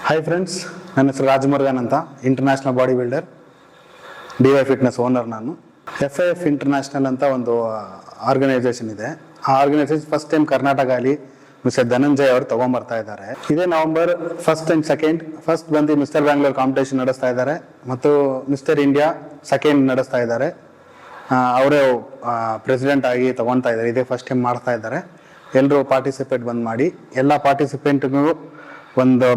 Hi friends, ನನ್ನ ಹೆಸರು ರಾಜಮುರುಗನ್ ಅಂತ, international body builder, DY fitness owner. ನಾನು FIF ಇಂಟರ್ನ್ಯಾಷನಲ್ ಅಂತ ಒಂದು ಆರ್ಗನೈಸೇಷನ್ ಇದೆ. ಆ ಆರ್ಗನೈಸೇಷನ್ ಫಸ್ಟ್ ಟೈಮ್ ಕರ್ನಾಟಕ ಅಲ್ಲಿ ಮಿಸ್ಟರ್ ಧನಂಜಯ್ ಅವರು ತಗೊಂಡ್ಬರ್ತಾ ಇದ್ದಾರೆ. ಇದೇ November 1st and 2nd first ಬಂದು ಮಿಸ್ಟರ್ ಬ್ಯಾಂಗ್ಳೂರ್ ಕಾಂಪಿಟೇಷನ್ ನಡೆಸ್ತಾ ಇದ್ದಾರೆ ಮತ್ತು ಮಿಸ್ಟರ್ ಇಂಡಿಯಾ 2nd ನಡೆಸ್ತಾ ಇದ್ದಾರೆ. ಅವರೇ ಪ್ರೆಸಿಡೆಂಟ್ ಆಗಿ ತಗೊತಾ ಇದ್ದಾರೆ. ಇದೇ ಫಸ್ಟ್ ಟೈಮ್ ಮಾಡ್ತಾ ಇದ್ದಾರೆ. ಎಲ್ಲರೂ ಪಾರ್ಟಿಸಿಪೇಟ್ ಬಂದು ಮಾಡಿ. ಎಲ್ಲ ಪಾರ್ಟಿಸಿಪೆಂಟ್ಗೂ ಒಂದು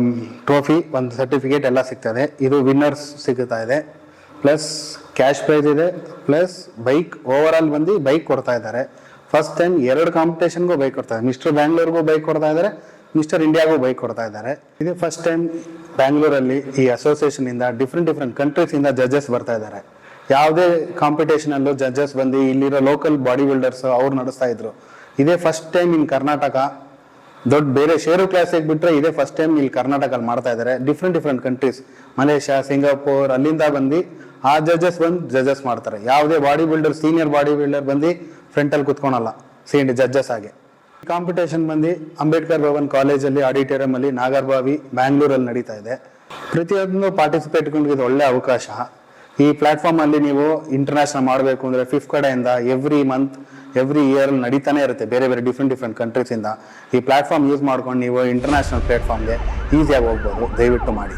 ಟ್ರೋಫಿ, ಒಂದು ಸರ್ಟಿಫಿಕೇಟ್ ಎಲ್ಲ ಸಿಗ್ತದೆ. ಇದು ವಿನ್ನರ್ಸ್ ಸಿಗ್ತಾ ಇದೆ, ಪ್ಲಸ್ ಕ್ಯಾಶ್ ಪ್ರೈಸ್ ಇದೆ, ಪ್ಲಸ್ ಬೈಕ್. ಓವರ್ ಆಲ್ ಬಂದು ಬೈಕ್ ಕೊಡ್ತಾ ಇದ್ದಾರೆ. ಫಸ್ಟ್ ಟೈಮ್ 2 ಕಾಂಪಿಟೇಷನ್ಗೂ ಬೈಕ್ ಕೊಡ್ತಾ ಇದ್ದಾರೆ. ಮಿಸ್ಟರ್ ಬ್ಯಾಂಗ್ಳೂರ್ಗೂ ಬೈಕ್ ಕೊಡ್ತಾ ಇದ್ದಾರೆ, ಮಿಸ್ಟರ್ ಇಂಡಿಯಾಗೂ ಬೈಕ್ ಕೊಡ್ತಾ ಇದ್ದಾರೆ. ಇದೇ ಫಸ್ಟ್ ಟೈಮ್ ಬ್ಯಾಂಗ್ಳೂರಲ್ಲಿ ಈ ಅಸೋಸಿಯೇಷನ್ ಇಂದ ಡಿಫ್ರೆಂಟ್ ಕಂಟ್ರೀಸ್ ಇಂದ ಜಡ್ಜಸ್ ಬರ್ತಾ ಇದ್ದಾರೆ. ಯಾವುದೇ ಕಾಂಪಿಟೇಷನ್ ಅಲ್ಲೂ ಜಡ್ಜಸ್ ಬಂದು ಇಲ್ಲಿರೋ ಲೋಕಲ್ ಬಾಡಿ ಬಿಲ್ಡರ್ಸ್ ಅವ್ರು ನಡೆಸ್ತಾ ಇದ್ರು. ಇದೇ ಫಸ್ಟ್ ಟೈಮ್ ಇನ್ ಕರ್ನಾಟಕ. ದೊಡ್ಡ ಬೇರೆ ಶೇರು ಕ್ಲಾಸಿಗೆ ಬಿಟ್ಟರೆ ಇದೇ ಫಸ್ಟ್ ಟೈಮ್ ಇಲ್ಲಿ ಕರ್ನಾಟಕಲ್ಲಿ ಮಾಡ್ತಾ ಇದ್ದಾರೆ. ಡಿಫ್ರೆಂಟ್ ಕಂಟ್ರೀಸ್, ಮಲೇಷ್ಯಾ, ಸಿಂಗಾಪುರ್, ಅಲ್ಲಿಂದ ಬಂದು ಆ ಜಡ್ಜಸ್ ಬಂದು ಜಡ್ಜಸ್ ಮಾಡ್ತಾರೆ. ಯಾವುದೇ body builder, senior body builder ಬಂದು ಫ್ರಂಟಲ್ಲಿ ಕುತ್ಕೊಳಲ್ಲ, ಜಡ್ಜಸ್ ಆಗಿ. ಕಾಂಪಿಟೇಷನ್ ಬಂದು ಅಂಬೇಡ್ಕರ್ ಭವನ್ ಕಾಲೇಜಲ್ಲಿ ಆಡಿಟೋರಿಯಂ ಅಲ್ಲಿ ನಾಗರಬಾವಿ ಬ್ಯಾಂಗ್ಳೂರಲ್ಲಿ ನಡೀತಾ ಇದೆ. ಪ್ರತಿಯೊಂದು ಪಾರ್ಟಿಸಿಪೇಟ್ಗಳಿಗೆ ಇದು ಒಳ್ಳೆ ಅವಕಾಶ. ಈ ಪ್ಲಾಟ್ಫಾರ್ಮ್ ಅಲ್ಲಿ ನೀವು ಇಂಟರ್ನ್ಯಾಷನಲ್ ಮಾಡಬೇಕು ಅಂದ್ರೆ FIF ಕಡೆಯಿಂದ ಎವ್ರಿ ಮಂತ್, ಎವ್ರಿ ಇಯರ್ ನಡೀತಾನೆ ಇರುತ್ತೆ. ಬೇರೆ ಡಿಫ್ರೆಂಟ್ ಕಂಟ್ರೀಸ್ ಇಂದ ಈ ಪ್ಲಾಟ್ಫಾರ್ಮ್ ಯೂಸ್ ಮಾಡ್ಕೊಂಡು ನೀವು ಇಂಟರ್ನ್ಯಾಷನಲ್ ಪ್ಲಾಟ್ಫಾರ್ಮ್ಗೆ ಈಸಿಯಾಗಿ ಹೋಗ್ಬೋದು. ದಯವಿಟ್ಟು ಮಾಡಿ.